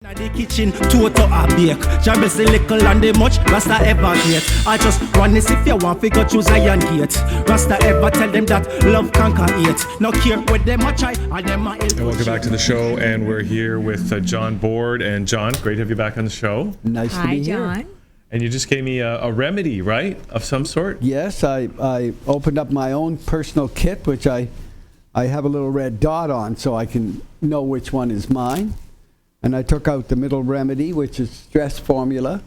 In the kitchen, toto a bake. Jabez the little and the much, Rasta ever get. I just want this if you want, figure choose Iron Gate. Rasta ever tell them that love conquer hate. No care what them a try, and them a And welcome back to the show, and we're here with John Board. And John, great to have you back on the show. Nice to be here. Hi, John. And you just gave me a remedy, right, of some sort? Yes, I opened up my own personal kit, which I have a little red dot on so I can know which one is mine. And I took out the middle remedy, which is stress formula.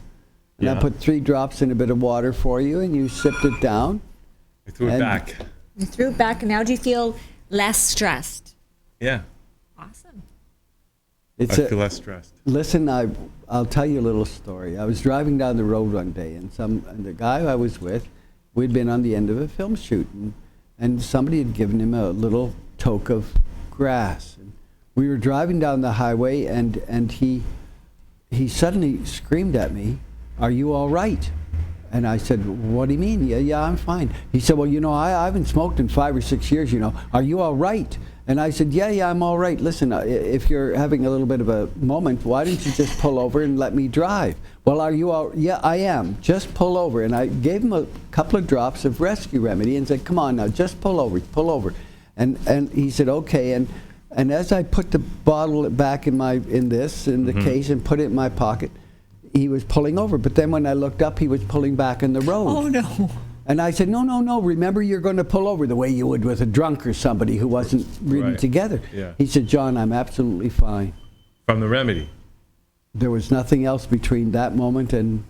And I put 3 drops in a bit of water for you, and you sipped it down. I threw it back. You threw it back, and now do you feel less stressed? Yeah. Awesome. I feel less stressed. Listen, I'll tell you a little story. I was driving down the road one day, and the guy I was with, we'd been on the end of a film shoot, and somebody had given him a little toke of grass. And we were driving down the highway, and he suddenly screamed at me, "Are you all right?" And I said, "What do you mean?" Yeah, I'm fine. He said, "Well, I haven't smoked in 5 or 6 years, Are you all right?" And I said, yeah, I'm all right. Listen, if you're having a little bit of a moment, why don't you just pull over and let me drive? Well, are you all? Yeah, I am. Just pull over. And I gave him a couple of drops of rescue remedy and said, come on now, just pull over. And he said, okay. And as I put the bottle back in the case and put it in my pocket, he was pulling over. But then when I looked up, he was pulling back in the road. Oh, no. And I said, no, remember you're going to pull over the way you would with a drunk or somebody who wasn't really together. Yeah. He said, John, I'm absolutely fine. From the remedy? There was nothing else between that moment and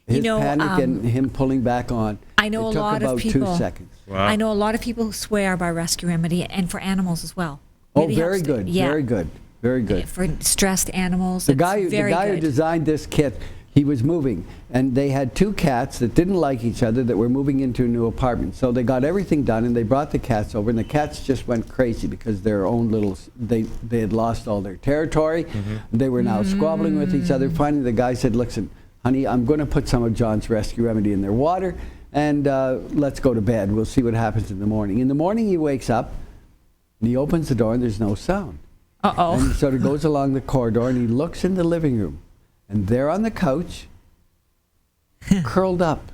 his panic and him pulling back on. I know it a lot of people. Took about 2 seconds. Wow. I know a lot of people who swear by rescue remedy, and for animals as well. Really very good, very good, very good. For stressed animals, the guy who designed this kit, he was moving, and they had 2 cats that didn't like each other that were moving into a new apartment. So they got everything done, and they brought the cats over, and the cats just went crazy because their own little, they had lost all their territory. They were now squabbling with each other. Finally, the guy said, listen, honey, I'm going to put some of John's rescue remedy in their water, and let's go to bed. We'll see what happens in the morning. In the morning, he wakes up, and he opens the door, and there's no sound. Uh-oh. And he sort of goes along the corridor, and he looks in the living room. And there on the couch, curled up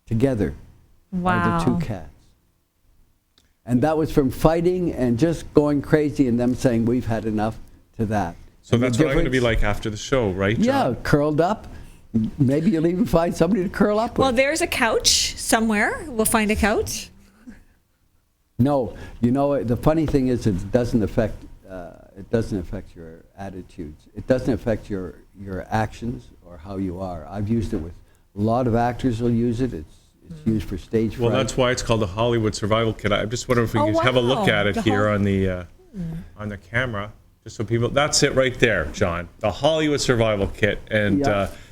together, are the 2 cats. And that was from fighting and just going crazy and them saying, we've had enough, to that. So and that's what I'm going to be like after the show, right, John? Yeah, curled up. Maybe you'll even find somebody to curl up with. Well, there's a couch somewhere. We'll find a couch. No, the funny thing is it doesn't affect your attitudes. It doesn't affect your actions or how you are. I've used it with a lot of actors will use it. It's used for stage fright. Well, that's why it's called the Hollywood Survival Kit. I just wonder if we could have a look at it here on the camera, just so people. That's it right there, John. The Hollywood Survival Kit, and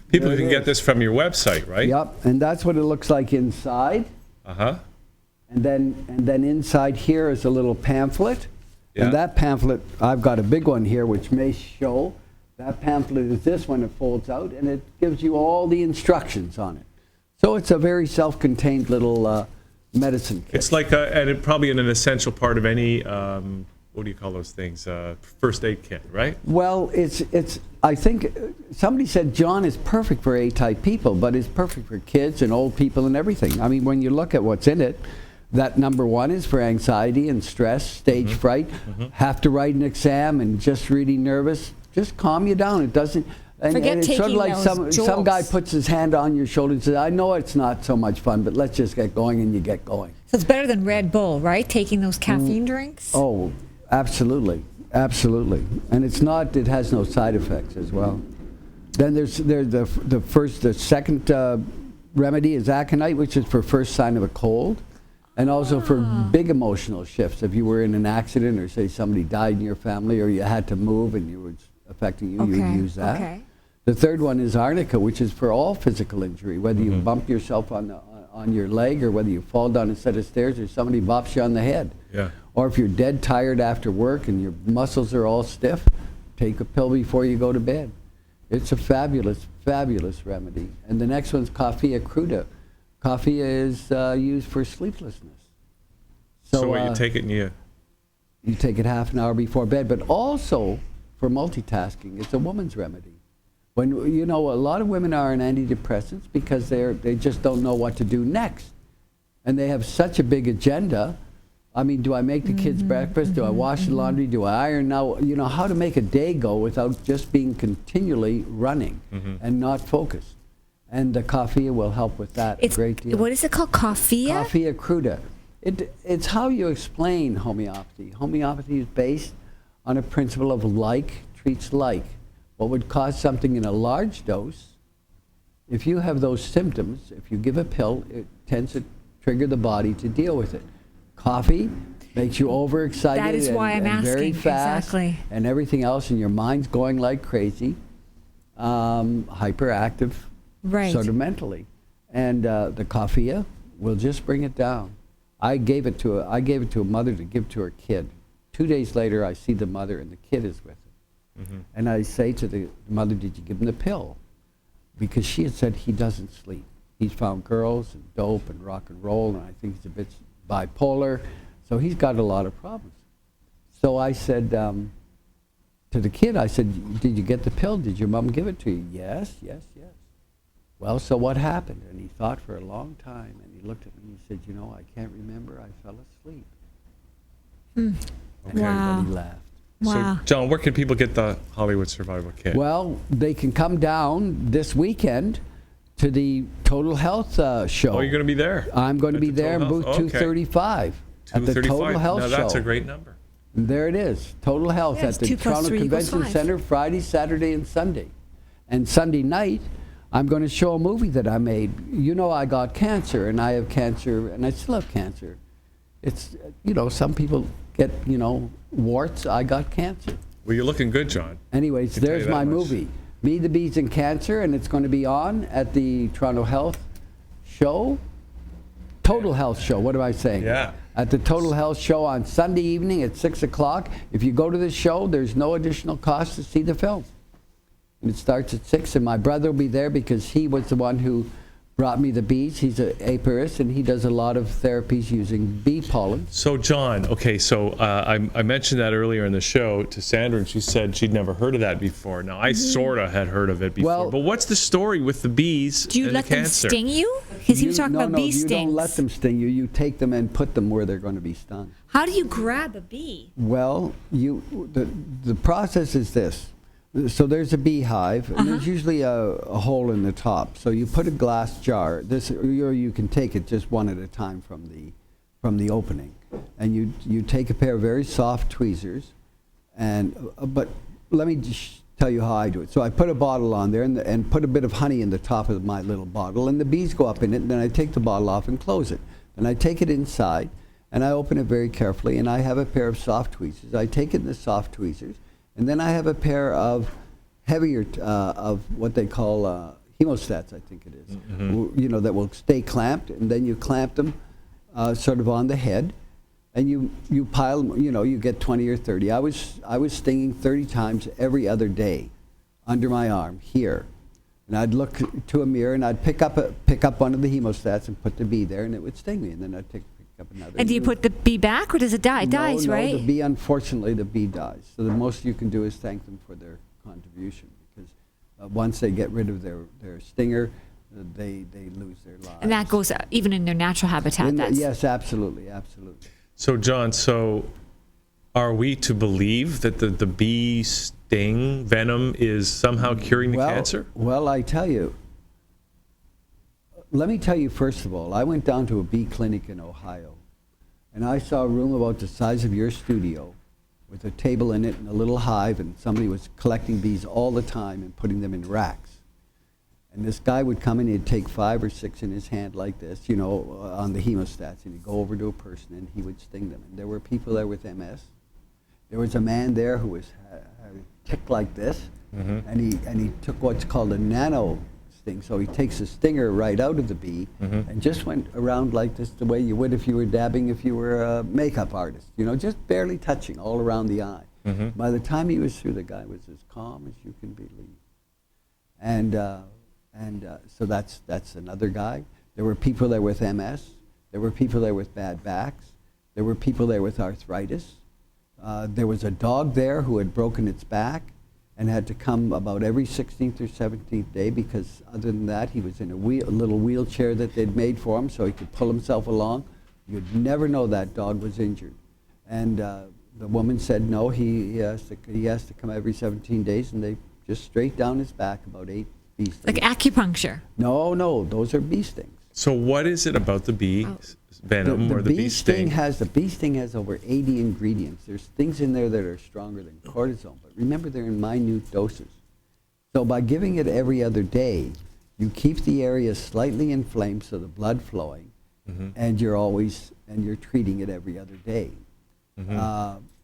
people can get this from your website, right? Yep, and that's what it looks like inside. And then inside here is a little pamphlet. Yeah. And that pamphlet, I've got a big one here which may show. That pamphlet is this one. It folds out and it gives you all the instructions on it. So it's a very self-contained little medicine kit. It's like and probably an essential part of any, what do you call those things? First aid kit, right? Well, I think somebody said John is perfect for A-type people, but it's perfect for kids and old people and everything. I mean, when you look at what's in it, that number 1 is for anxiety and stress, stage fright, have to write an exam and just really nervous. Just calm you down. It doesn't. And it's sort of like some guy puts his hand on your shoulder and says, I know it's not so much fun, but let's just get going, and you get going. So it's better than Red Bull, right? Taking those caffeine drinks? Oh, absolutely. Absolutely. And it has no side effects as well. Then there's the second remedy is aconite, which is for first sign of a cold. And also for big emotional shifts. If you were in an accident or say somebody died in your family or you had to move and you were affecting you, you would use that. Okay. The third one is arnica, which is for all physical injury, whether you bump yourself on your leg or whether you fall down a set of stairs or somebody bops you on the head. Yeah. Or if you're dead tired after work and your muscles are all stiff, take a pill before you go to bed. It's a fabulous, fabulous remedy. And the next one's coffea cruda. Coffee is used for sleeplessness. So what, you take it and you take it half an hour before bed. But also, for multitasking. It's a woman's remedy. When you know, a lot of women are on antidepressants because they just don't know what to do next, and they have such a big agenda. I mean, do I make the kids breakfast? Do I wash the laundry? Do I iron? Now, you know, how to make a day go without just being continually running and not focused. And the coffee will help with that a great deal. What is it called? Coffee? Coffee cruda. It's how you explain homeopathy. Homeopathy is based on a principle of like treats like. What would cause something in a large dose, if you have those symptoms, if you give a pill, it tends to trigger the body to deal with it. Coffee makes you overexcited. That is why I'm asking. Very fast, exactly. And everything else, and your mind's going like crazy, hyperactive, sort of mentally. And the coffee will just bring it down. I gave it to a mother to give to her kid. 2 days later, I see the mother, and the kid is with her. And I say to the mother, "Did you give him the pill?" Because she had said he doesn't sleep. He's found girls and dope and rock and roll, and I think he's a bit bipolar, so he's got a lot of problems. So I said to the kid, I said, "Did you get the pill? Did your mom give it to you?" "Yes, yes, yes." "Well, so what happened?" And he thought for a long time, and he looked at me and he said, "You know, I can't remember. I fell asleep." And everybody laughed. Wow. So, John, where can people get the Hollywood Survival Kit? Well, they can come down this weekend to the Total Health show. Oh, you're going to be there? I'm going to be there in booth 235 at the Total Health show. Now, that's a great number. And there it is, Total Health at the Toronto Convention Center, Friday, Saturday, and Sunday. And Sunday night, I'm going to show a movie that I made. You know, I got cancer, and I have cancer, and I still have cancer. It's, you know, some people get, you know, warts. I got cancer. Well, you're looking good, John. Anyways, there's my movie, Me, the Bees, and Cancer, and it's going to be on at the Toronto Health show. Total Health show, what am I saying? Yeah. At the Total Health show on Sunday evening at 6 o'clock. If you go to the show, there's no additional cost to see the film. And it starts at 6, and my brother will be there because he was the one who brought me the bees. He's an apiarist, and he does a lot of therapies using bee pollen. So, John, okay, so I mentioned that earlier in the show to Sandra, and she said she'd never heard of that before. Now, I sort of had heard of it before, Well, but what's the story with the bees Do you and let the them cancer? sting you? Because he was talking about bee you stings. don't let them sting you. You take them and put them where they're going to be stung. How do you grab a bee? Well, the process is this. So there's a beehive, and there's usually a hole in the top. So you put a glass jar. Or you can take it just one at a time from the opening, and you take a pair of very soft tweezers, and but let me just tell you how I do it. So I put a bottle on there and put a bit of honey in the top of my little bottle, and the bees go up in it. And then I take the bottle off and close it. And I take it inside, and I open it very carefully, and I have a pair of soft tweezers. I take it in the soft tweezers. And then I have a pair of heavier, of what they call hemostats, I think it is, you know, that will stay clamped. And then you clamp them sort of on the head. And you pile them, you know, you get 20 or 30. I was stinging 30 times every other day under my arm here. And I'd look to a mirror, and I'd pick up one of the hemostats and put the bee there, and it would sting me. And then I'd pick up another. And do you put the bee back, or does it die? It dies, right? No, the bee, unfortunately, the bee dies. So the most you can do is thank them for their contribution, because once they get rid of their stinger, they lose their lives. And that goes even in their natural habitat. Yes, absolutely, absolutely. So, John, are we to believe that the bee sting venom is somehow curing the cancer? Well, I tell you. Let me tell you, first of all, I went down to a bee clinic in Ohio, and I saw a room about the size of your studio with a table in it and a little hive, and somebody was collecting bees all the time and putting them in racks. And this guy would come in, he'd take 5 or 6 in his hand like this, you know, on the hemostats, and he'd go over to a person and he would sting them. And there were people there with MS. There was a man there who was a tick like this, and he took what's called a nano sting. So he takes a stinger right out of the bee and just went around like this, the way you would if you were dabbing if you were a makeup artist, you know, just barely touching all around the eye. By the time he was through, the guy was as calm as you can believe. And so that's another guy. There were people there with MS. There were people there with bad backs. There were people there with arthritis. There was a dog there who had broken its back and had to come about every 16th or 17th day, because other than that, he was in a little wheelchair that they'd made for him so he could pull himself along. You'd never know that dog was injured. And the woman said, no, he has to come every 17 days, and they just straight down his back about 8 bee stings. Like acupuncture? No, those are bee stings. So what is it about the bee venom or the bee sting? The bee sting has over 80 ingredients. There's things in there that are stronger than cortisone, but remember, they're in minute doses. So by giving it every other day, you keep the area slightly inflamed, so the blood flowing, and you're treating it every other day.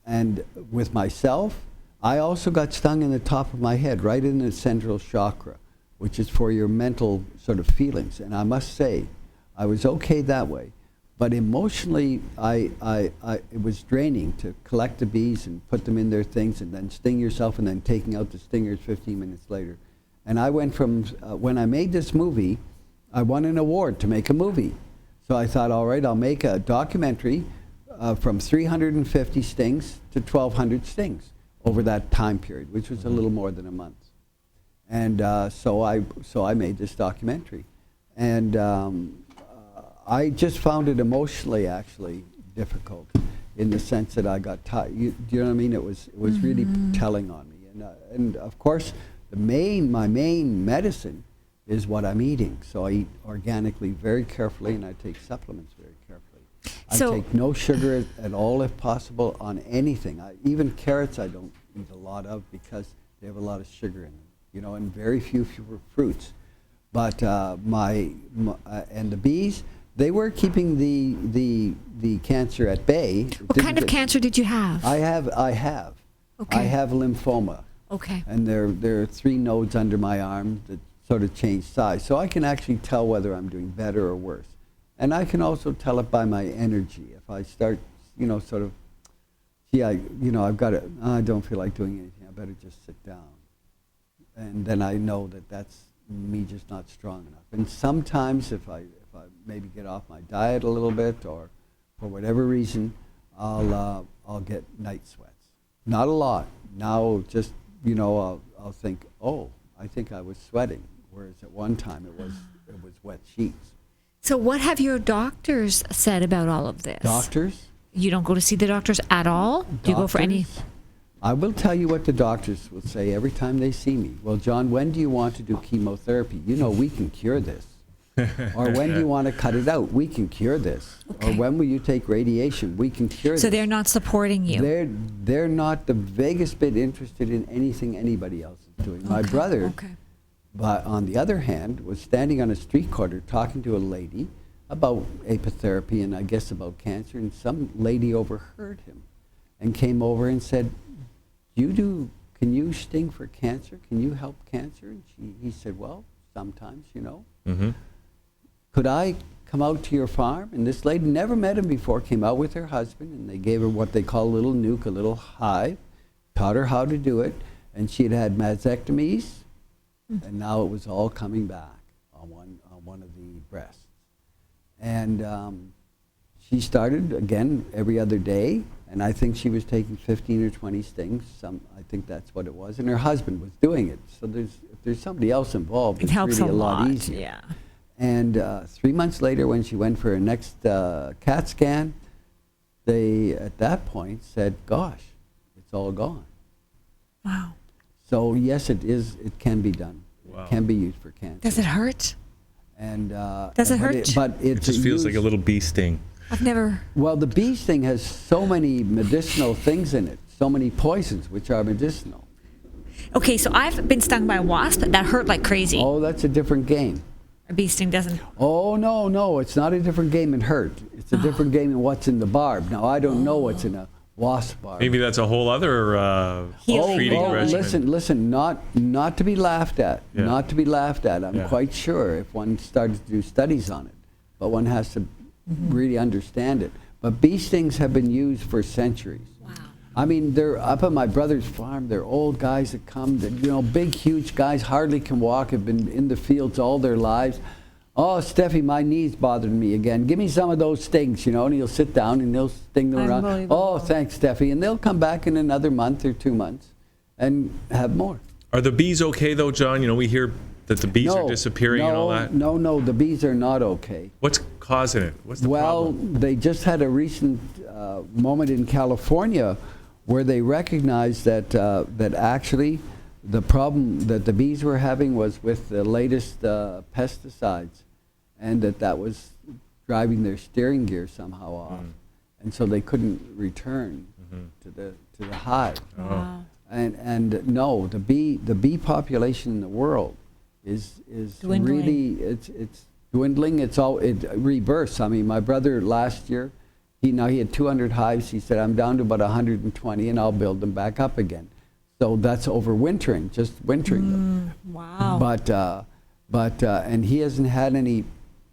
And with myself, I also got stung in the top of my head, right in the central chakra, which is for your mental sort of feelings. And I must say, I was okay that way. But emotionally, it was draining to collect the bees and put them in their things and then sting yourself and then taking out the stingers 15 minutes later. And I went from, when I made this movie, I won an award to make a movie. So I thought, all right, I'll make a documentary from 350 stings to 1,200 stings over that time period, which was a little more than a month. And so I made this documentary. And I just found it emotionally actually difficult, in the sense that I got tired. Do you know what I mean? It was really telling on me. And of course, my main medicine is what I'm eating. So I eat organically very carefully, and I take supplements very carefully. I take no sugar at all, if possible, on anything. Even carrots I don't eat a lot of, because they have a lot of sugar in them, you know, and very few fruits. But and the bees, they were keeping the cancer at bay. What kind of cancer did you have? I have. Okay. I have lymphoma. Okay. And there are 3 nodes under my arm that sort of change size, so I can actually tell whether I'm doing better or worse. And I can also tell it by my energy. If I start, sort of, I've got it. I don't feel like doing anything. I better just sit down. And then I know that that's me just not strong enough. And sometimes if I maybe get off my diet a little bit, or for whatever reason, I'll get night sweats. Not a lot. Now just, I'll think, oh, I think I was sweating. Whereas at one time it was wet sheets. So what have your doctors said about all of this? Doctors? You don't go to see the doctors at all? Do you go for any? I will tell you what the doctors will say every time they see me. Well, John, when do you want to do chemotherapy? We can cure this. Or when do you want to cut it out? We can cure this. Okay. Or when will you take radiation? We can cure this. So they're not supporting you? They're not the vaguest bit interested in anything anybody else is doing. My brother, but on the other hand, was standing on a street corner talking to a lady about apitherapy and I guess about cancer, and some lady overheard him and came over and said, can you sting for cancer? Can you help cancer? And he said, well, sometimes, Could I come out to your farm? And this lady never met him before, came out with her husband, and they gave her what they call a little nuke, a little hive, taught her how to do it, and she had had mastectomies, and now it was all coming back on one of the breasts. And she started again every other day, and I think she was taking 15 or 20 stings. I think that's what it was, and her husband was doing it. So if there's somebody else involved, it's really a lot easier. Yeah. And 3 months later, when she went for her next CAT scan, they at that point said, "Gosh, it's all gone." Wow. So yes, it is. It can be done. Wow. It can be used for cancer. Does it hurt? And does it hurt? It just feels like a little bee sting. I've never. Well, the bee sting has so many medicinal things in it, so many poisons which are medicinal. Okay, so I've been stung by a wasp that hurt like crazy. Oh, that's a different game. A bee sting doesn't. Oh, no, it's not a different game in hurt. It's a different game in what's in the barb. Now, I don't know what's in a wasp barb. Maybe that's a whole other treating regimen. Listen, not to be laughed at. Yeah. Not to be laughed at. I'm quite sure if one started to do studies on it. But one has to really understand it. But bee stings have been used for centuries. Wow. I mean, they're up at my brother's farm. They're old guys that come, big, huge guys, hardly can walk, have been in the fields all their lives. Oh, Steffi, my knee's bothering me again. Give me some of those stings, you know, and he'll sit down and they'll sting them around. Oh, thanks, Steffi. And they'll come back in another month or 2 months and have more. Are the bees okay, though, John? You know, we hear that the bees are disappearing and all that. No, the bees are not okay. What's causing it? What's the problem? Well, they just had a recent moment in California where they recognized that that actually the problem that the bees were having was with the latest pesticides, and that was driving their steering gear somehow off, and so they couldn't return to the hive. Wow. And no, the bee population in the world is Dwindling. really it's dwindling. It rebursts. I mean, my brother last year, he had 200 hives. He said, I'm down to about 120, and I'll build them back up again. So that's overwintering, just wintering them. Wow. But and he hasn't had any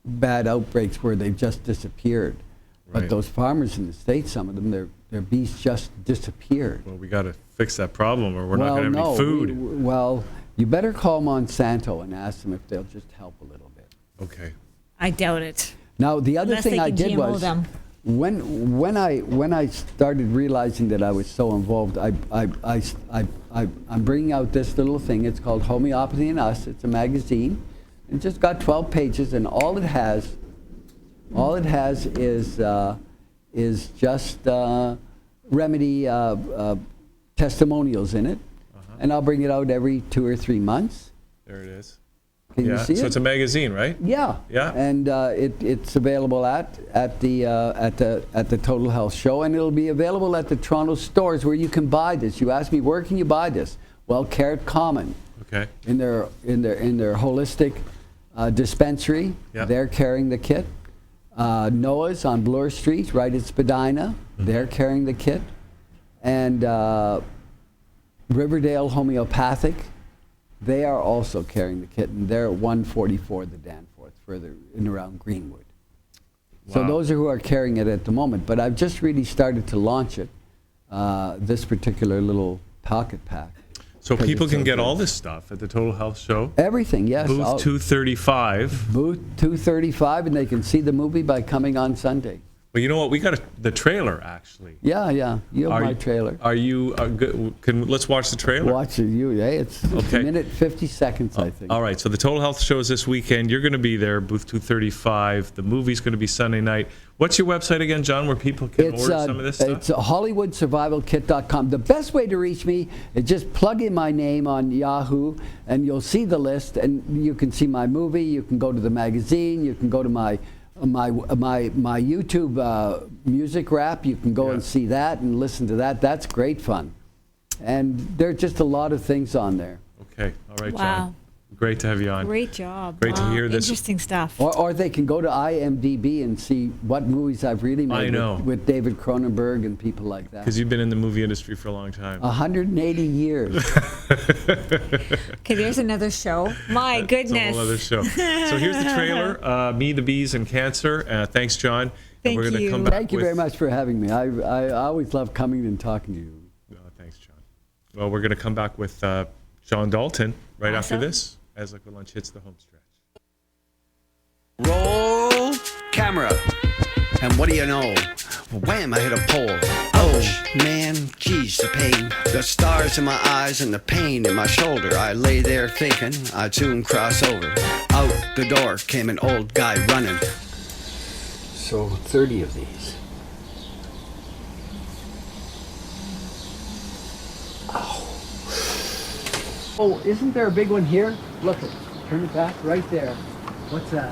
bad outbreaks where they've just disappeared. Right. But those farmers in the States, some of them, their bees just disappeared. Well, we got to fix that problem, or we're not going to have any food. Well, you better call Monsanto and ask them if they'll just help a little bit. Okay. I doubt it. Now, the other Unless thing they I can did GMO was them. when I started realizing that I was so involved, I'm bringing out this little thing. It's called Homeopathy and Us. It's a magazine. It just got 12 pages, and all it has is just remedy testimonials in it, and I'll bring it out every 2 or 3 months. There it is. Can you see it? So it's a magazine, right? Yeah. Yeah. And it's available at the Total Health Show, and it'll be available at the Toronto stores where you can buy this. You asked me, where can you buy this? Well, Carrot Common. Okay. In their holistic dispensary. Yep. They're carrying the kit. Noah's on Bloor Street, right at Spadina. They're carrying the kit. And Riverdale Homeopathic, they are also carrying the kit, and they're at 144 the Danforth, further in around Greenwood. Wow. So those are who are carrying it at the moment. But I've just really started to launch it, this particular little pocket pack. So people can so get good. all this stuff at the Total Health Show. Everything, yes. Booth 235. Booth 235, and they can see the movie by coming on Sunday. Well, you know what? We got the trailer, actually. Yeah. You have my trailer. Are you good? Let's watch the trailer. Watch it. It's Okay. a minute 50 seconds, I think. All right. So the Total Health Show is this weekend. You're going to be there, booth 235. The movie's going to be Sunday night. What's your website again, John, where people can order some of this stuff? It's HollywoodSurvivalKit.com. The best way to reach me is just plug in my name on Yahoo, and you'll see the list, and you can see my movie. You can go to the magazine. You can go to my YouTube music rap. You can go and see that and listen to that. That's great fun. And there are just a lot of things on there. Okay. All right, Wow. John. Great to have you on. Great job. Great to hear this. Interesting stuff. Or they can go to IMDb and see what movies I've really made with David Cronenberg and people like that. Because you've been in the movie industry for a long time. 180 years. Okay, there's another show. My goodness. It's a whole other show. So here's the trailer, Me, the Bees, and Cancer. Thanks, John. Thank and we're you. Come back Thank you very much for having me. I always love coming and talking to you. Thanks, John. Well, we're going to come back with John Dalton right after Awesome. this, as Liquid Lunch hits the home stretch. Roll camera. And what do you know? Wham, I hit a pole. Oh, man, geez, the pain. The stars in my eyes and the pain in my shoulder. I lay there thinking I'd soon cross over. Out the door came an old guy running. So 30 of these. Oh, isn't there a big one here? Look, turn it back, right there. What's that?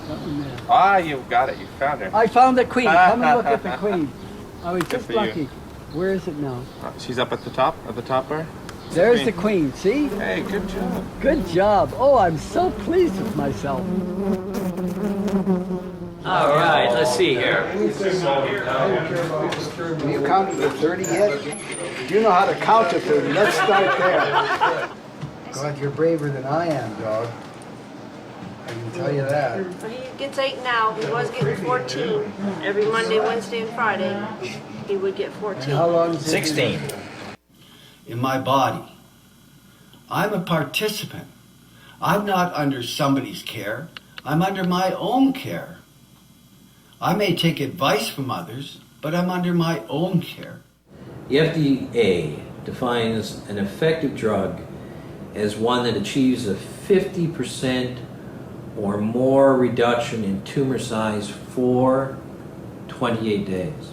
Something there. Ah, you got it. You found her. I found the queen. Come and look at the queen. I was just for you. lucky. Where is it now? She's up at the top bar. There's the queen. See? Hey, good job. Good job. Oh, I'm so pleased with myself. All right, let's see here. Have you counted to 30 yet? You know how to count to 30. Let's start there. God, you're braver than I am, dog. I can tell you that. Well, he gets 8 now. He was getting 14. Every Monday, Wednesday, and Friday, he would get 14. How long is it? 16. In my body. I'm a participant. I'm not under somebody's care. I'm under my own care. I may take advice from others, but I'm under my own care. The FDA defines an effective drug as one that achieves a 50% or more reduction in tumor size for 28 days.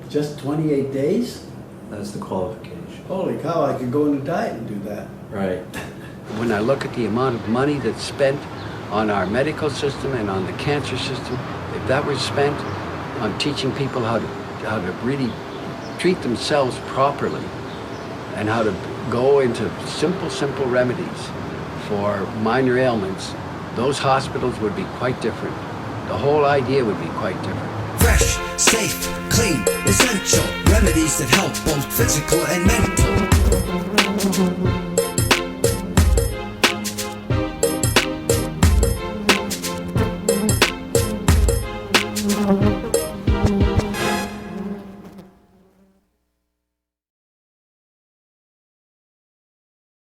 Just 28 days? That's the qualification. Holy cow, I could go on a diet and do that. Right. When I look at the amount of money that's spent on our medical system and on the cancer system, if that was spent on teaching people how to really treat themselves properly and how to go into simple remedies for minor ailments, those hospitals would be quite different. The whole idea would be quite different. Fresh, safe, clean, essential remedies that help both physical and mental.